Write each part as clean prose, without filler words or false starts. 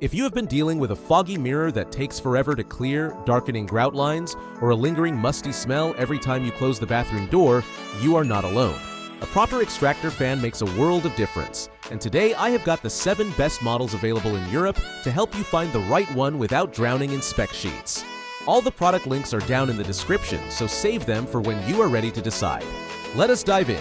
If you have been dealing with a foggy mirror that takes forever to clear, darkening grout lines, or a lingering musty smell every time you close the bathroom door, you are not alone. A proper Extractor fan makes a world of difference, and today I have got the 7 best models available in Europe to help you find the right one without drowning in spec sheets. All the product links are down in the description, so save them for when you are ready to decide. Let us dive in.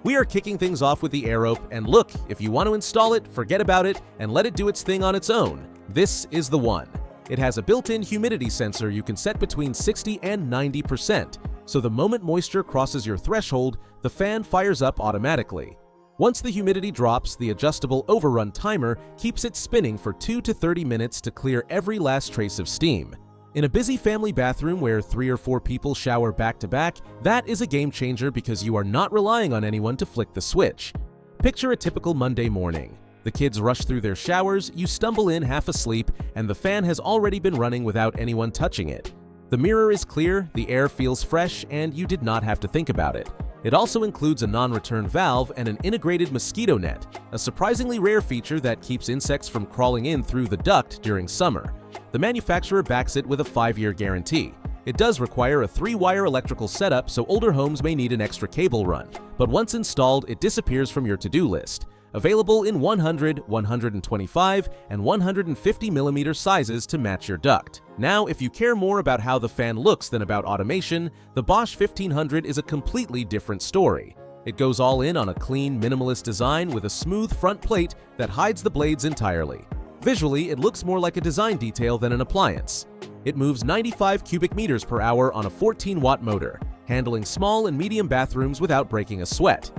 We are kicking things off with the Aerope, and look, if you want to install it, forget about it, and let it do its thing on its own. This is the one. It has a built-in humidity sensor you can set between 60 and 90%, so the moment moisture crosses your threshold, the fan fires up automatically. Once the humidity drops, the adjustable overrun timer keeps it spinning for 2 to 30 minutes to clear every last trace of steam. In a busy family bathroom where 3 or 4 people shower back-to-back, that is a game changer because you are not relying on anyone to flick the switch. Picture a typical Monday morning. The kids rush through their showers, you stumble in half asleep, and the fan has already been running without anyone touching it. The mirror is clear, the air feels fresh, and you did not have to think about it. It also includes a non-return valve and an integrated mosquito net, a surprisingly rare feature that keeps insects from crawling in through the duct during summer. The manufacturer backs it with a 5-year guarantee. It does require a 3-wire electrical setup, so older homes may need an extra cable run, but once installed, it disappears from your to-do list. Available in 100, 125, and 150 mm sizes to match your duct. Now, if you care more about how the fan looks than about automation, the Bosch 1500 is a completely different story. It goes all in on a clean, minimalist design with a smooth front plate that hides the blades entirely. Visually, it looks more like a design detail than an appliance. It moves 95 cubic meters per hour on a 14-watt motor, handling small and medium bathrooms without breaking a sweat.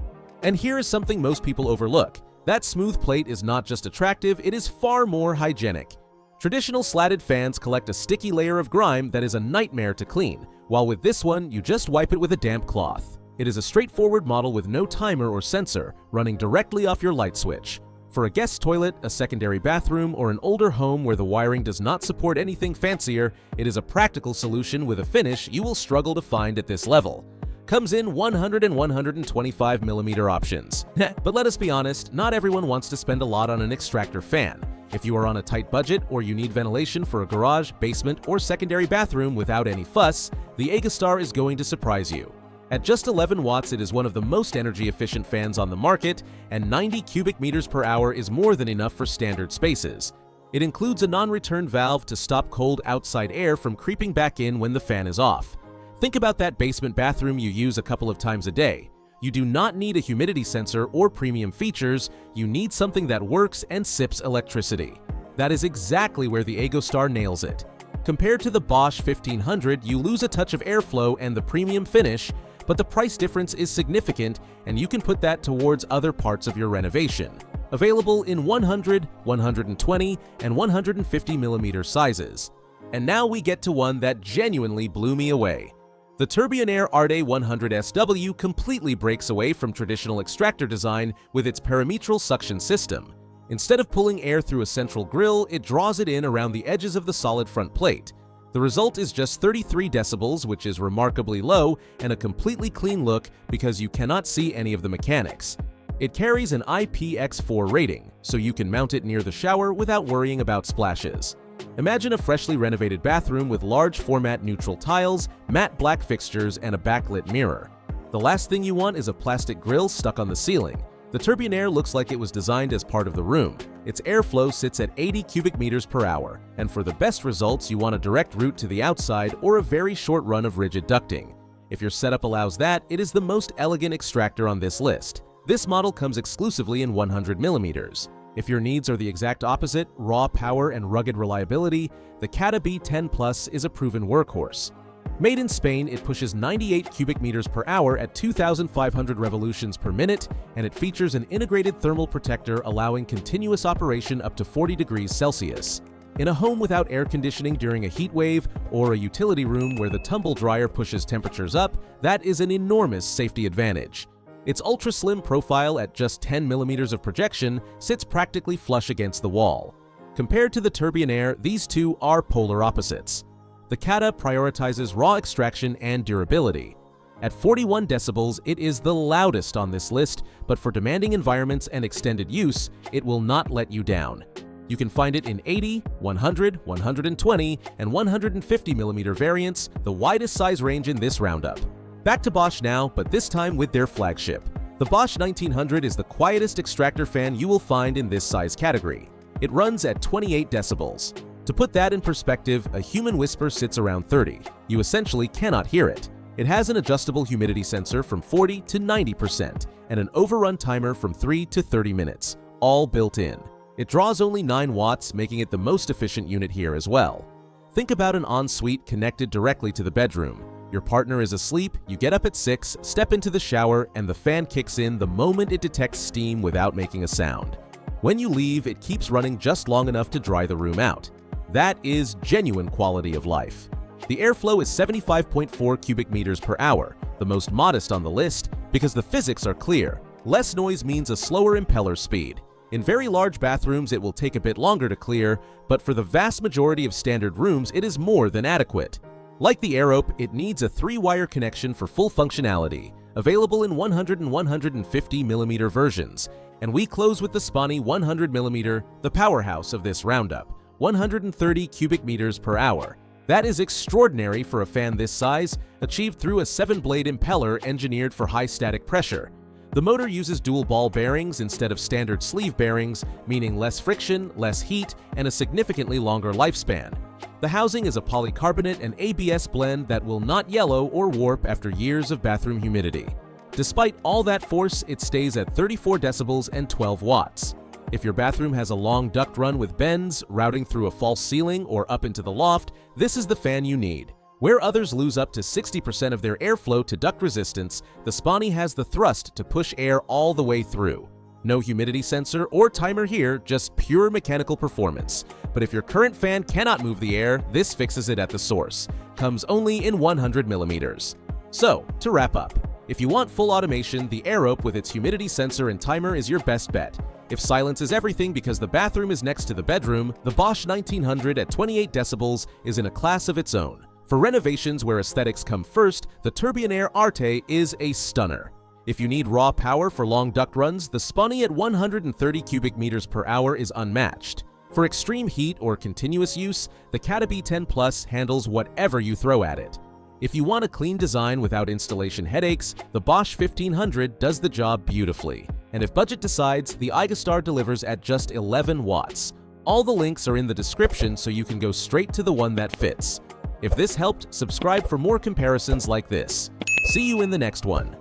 And here is something most people overlook. That smooth plate is not just attractive, it is far more hygienic. Traditional slatted fans collect a sticky layer of grime that is a nightmare to clean, while with this one, you just wipe it with a damp cloth. It is a straightforward model with no timer or sensor, running directly off your light switch. For a guest toilet, a secondary bathroom, or an older home where the wiring does not support anything fancier, it is a practical solution with a finish you will struggle to find at this level. Comes in 100 and 125 mm options. But let us be honest, not everyone wants to spend a lot on an Extractor fan. If you are on a tight budget or you need ventilation for a garage, basement, or secondary bathroom without any fuss, the Extractor is going to surprise you. At just 11 watts, it is one of the most energy-efficient fans on the market, and 90 cubic meters per hour is more than enough for standard spaces. It includes a non-return valve to stop cold outside air from creeping back in when the fan is off. Think about that basement bathroom you use a couple of times a day. You do not need a humidity sensor or premium features, you need something that works and sips electricity. That is exactly where the Extractor nails it. Compared to the Bosch 1500, you lose a touch of airflow and the premium finish, but the price difference is significant, and you can put that towards other parts of your renovation. Available in 100, 120, and 150 mm sizes. And now we get to one that genuinely blew me away. The Turbionaire Arde 100SW completely breaks away from traditional Extractor design with its perimetral suction system. Instead of pulling air through a central grill, it draws it in around the edges of the solid front plate. The result is just 33 decibels, which is remarkably low, and a completely clean look because you cannot see any of the mechanics. It carries an IPX4 rating, so you can mount it near the shower without worrying about splashes. Imagine a freshly renovated bathroom with large format neutral tiles, matte black fixtures, and a backlit mirror. The last thing you want is a plastic grill stuck on the ceiling. The Turbionaire looks like it was designed as part of the room. Its airflow sits at 80 cubic meters per hour, and for the best results you want a direct route to the outside or a very short run of rigid ducting. If your setup allows that, it is the most elegant Extractor on this list. This model comes exclusively in 100 mm. If your needs are the exact opposite, raw power and rugged reliability, the Cata B10 Plus is a proven workhorse. Made in Spain, it pushes 98 cubic meters per hour at 2,500 revolutions per minute, and it features an integrated thermal protector allowing continuous operation up to 40 degrees Celsius. In a home without air conditioning during a heat wave, or a utility room where the tumble dryer pushes temperatures up, that is an enormous safety advantage. Its ultra-slim profile at just 10 mm of projection sits practically flush against the wall. Compared to the Turbionaire, these two are polar opposites. The Cata prioritizes raw extraction and durability. At 41 decibels, it is the loudest on this list, but for demanding environments and extended use, it will not let you down. You can find it in 80, 100, 120, and 150mm variants, the widest size range in this roundup. Back to Bosch now, but this time with their flagship. The Bosch 1900 is the quietest extractor fan you will find in this size category. It runs at 28 decibels. To put that in perspective, a human whisper sits around 30. You essentially cannot hear it. It has an adjustable humidity sensor from 40 to 90% and an overrun timer from 3 to 30 minutes, all built in. It draws only 9 watts, making it the most efficient unit here as well. Think about an ensuite connected directly to the bedroom. Your partner is asleep, you get up at 6, step into the shower, and the fan kicks in the moment it detects steam without making a sound. When you leave, it keeps running just long enough to dry the room out. That is genuine quality of life. The airflow is 75.4 cubic meters per hour, the most modest on the list because the physics are clear. Less noise means a slower impeller speed. In very large bathrooms, it will take a bit longer to clear, but for the vast majority of standard rooms, it is more than adequate. Like the Aerope, it needs a 3-wire connection for full functionality, available in 100 and 150mm versions, and we close with the Spani 100mm, the powerhouse of this roundup, 130 cubic meters per hour. That is extraordinary for a fan this size, achieved through a 7-blade impeller engineered for high static pressure. The motor uses dual ball bearings instead of standard sleeve bearings, meaning less friction, less heat, and a significantly longer lifespan. The housing is a polycarbonate and ABS blend that will not yellow or warp after years of bathroom humidity. Despite all that force, it stays at 34 decibels and 12 watts. If your bathroom has a long duct run with bends, routing through a false ceiling or up into the loft, this is the fan you need. Where others lose up to 60% of their airflow to duct resistance, the Spani has the thrust to push air all the way through. No humidity sensor or timer here, just pure mechanical performance. But if your current fan cannot move the air, this fixes it at the source. Comes only in 100mm. So, to wrap up, if you want full automation, the Aerope with its humidity sensor and timer is your best bet. If silence is everything because the bathroom is next to the bedroom, the Bosch 1900 at 28 decibels is in a class of its own. For renovations where aesthetics come first, the Turbionaire Arte is a stunner. If you need raw power for long duct runs, the Spani at 130 cubic meters per hour is unmatched. For extreme heat or continuous use, the Catabi 10 Plus handles whatever you throw at it. If you want a clean design without installation headaches, the Bosch 1500 does the job beautifully. And if budget decides, the Eigestar delivers at just 11 watts. All the links are in the description so you can go straight to the one that fits. If this helped, subscribe for more comparisons like this. See you in the next one.